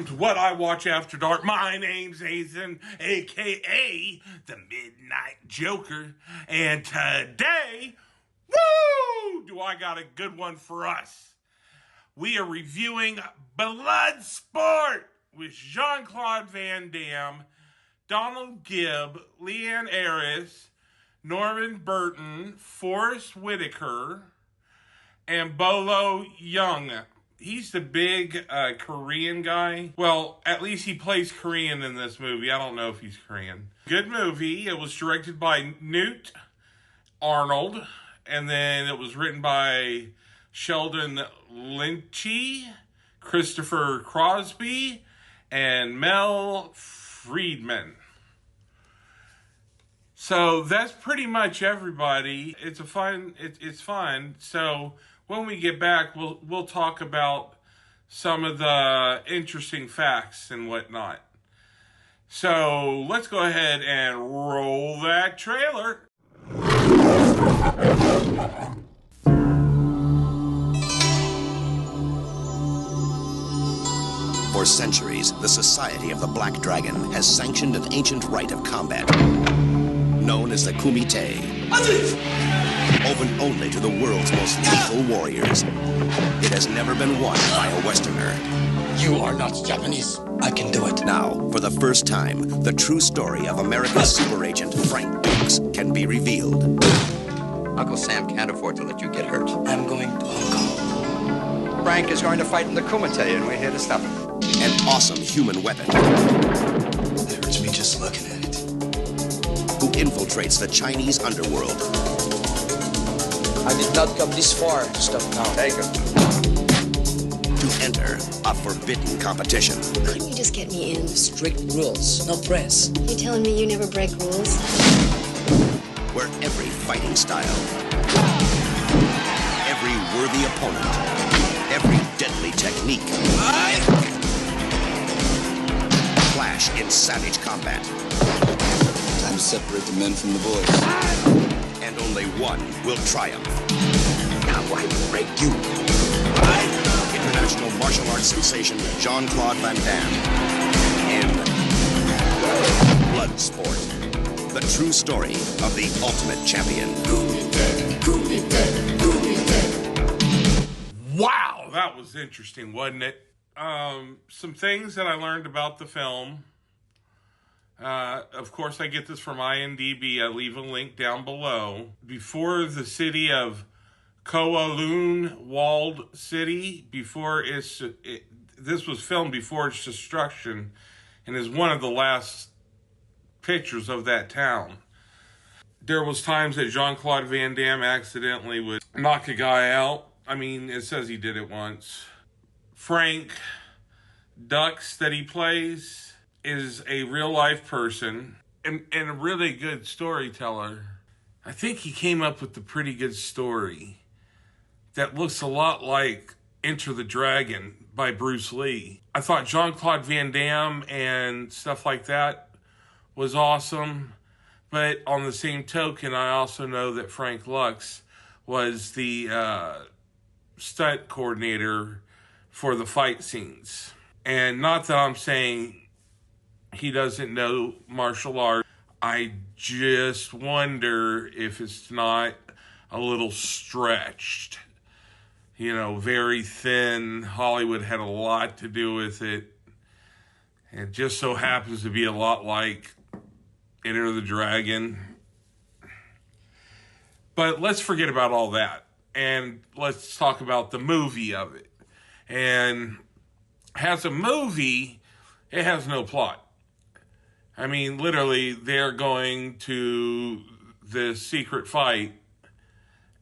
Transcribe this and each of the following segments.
To What I Watch After Dark. My name's Ethan, aka the Midnight Joker, and today, woo, do I got a good one for us. We are reviewing Bloodsport with Jean-Claude Van Damme, Donald Gibb, Leanne Ayres, Norman Burton, Forrest Whitaker, and Bolo Young. He's the big Korean guy. Well, at least he plays Korean in this movie. I don't know if he's Korean. Good movie. It was directed by Newt Arnold. And then it was written by Sheldon Lynchy, Christopher Crosby, and Mel Friedman. So that's pretty much everybody. It's fun. So when we get back, we'll talk about some of the interesting facts and whatnot. So let's go ahead and roll that trailer. For centuries, the Society of the Black Dragon has sanctioned an ancient rite of combat known as the Kumite. Open only to the world's most lethal warriors. It has never been won by a Westerner. You are not Japanese. I can do it. Now, for the first time, the true story of America's super agent, Frank Dukes, can be revealed. Uncle Sam can't afford to let you get hurt. I'm going to Hong Kong. Frank is going to fight in the Kumite, and we're here to stop him. An awesome human weapon. It hurts me just looking at it. Who infiltrates the Chinese underworld. I did not come this far to stop now. Take him. To enter a forbidden competition. Couldn't you just get me in? Strict rules, no press. You telling me you never break rules? Where every fighting style, every worthy opponent, every deadly technique clash in savage combat. Time to separate the men from the boys. And only one will triumph. Now I break you. International martial arts sensation Jean-Claude Van Damme in Bloodsport, the true story of the ultimate champion. Wow, that was interesting, wasn't it? Some things that I learned about the film. Of course, I get this from IMDb. I leave a link down below. Before the city of Kowloon walled city, this was filmed before its destruction, and is one of the last pictures of that town. There was times that Jean-Claude Van Damme accidentally would knock a guy out. I mean, it says he did it once. Frank Dux that he plays is a real-life person and a really good storyteller. I think he came up with a pretty good story that looks a lot like Enter the Dragon by Bruce Lee. I thought Jean-Claude Van Damme and stuff like that was awesome. But on the same token, I also know that Frank Dux was the stunt coordinator for the fight scenes. And not that I'm saying he doesn't know martial arts. I just wonder if it's not a little stretched. You know, very thin. Hollywood had a lot to do with it. It just so happens to be a lot like Enter the Dragon. But let's forget about all that. And let's talk about the movie of it. And as a movie, it has no plot. I mean, literally, they're going to this secret fight,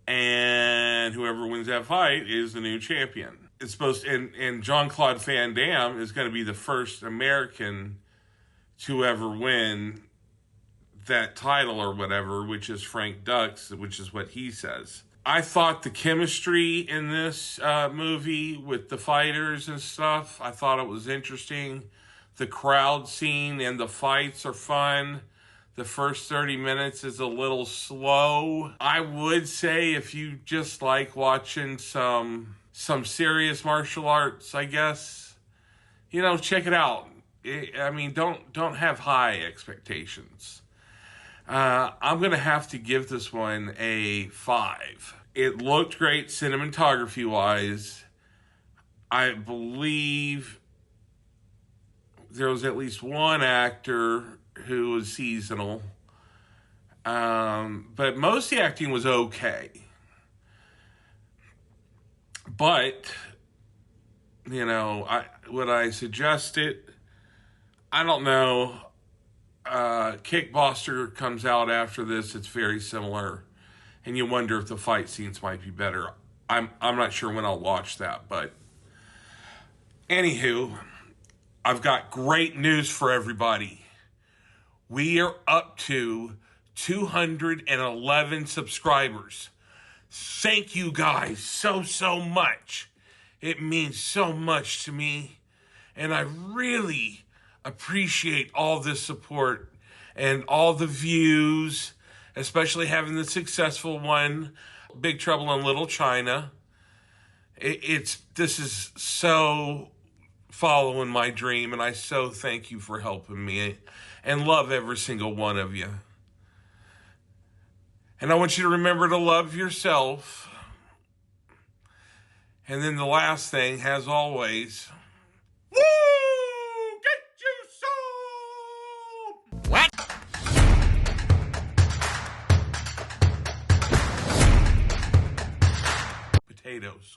and whoever wins that fight is the new champion. It's supposed to, and Jean-Claude Van Damme is going to be the first American to ever win that title or whatever, which is Frank Dux, which is what he says. I thought the chemistry in this movie with the fighters and stuff, I thought it was interesting. The crowd scene and the fights are fun. The first 30 minutes is a little slow. I would say if you just like watching some serious martial arts, I guess, check it out. I mean, don't have high expectations. I'm going to have to give this one a 5. It looked great cinematography-wise. I believe there was at least one actor who was seasonal. But most of the acting was okay. But, would I suggest it? I don't know. Kickboxer comes out after this. It's very similar. And you wonder if the fight scenes might be better. I'm not sure when I'll watch that. But, anywho, I've got great news for everybody. We are up to 211 subscribers. Thank you guys so much. It means so much to me. And I really appreciate all this support and all the views, especially having the successful one, Big Trouble in Little China. This is so following my dream, and I so thank you for helping me and love every single one of you. And I want you to remember to love yourself. And then the last thing, as always, woo! Get you some! What? Potatoes.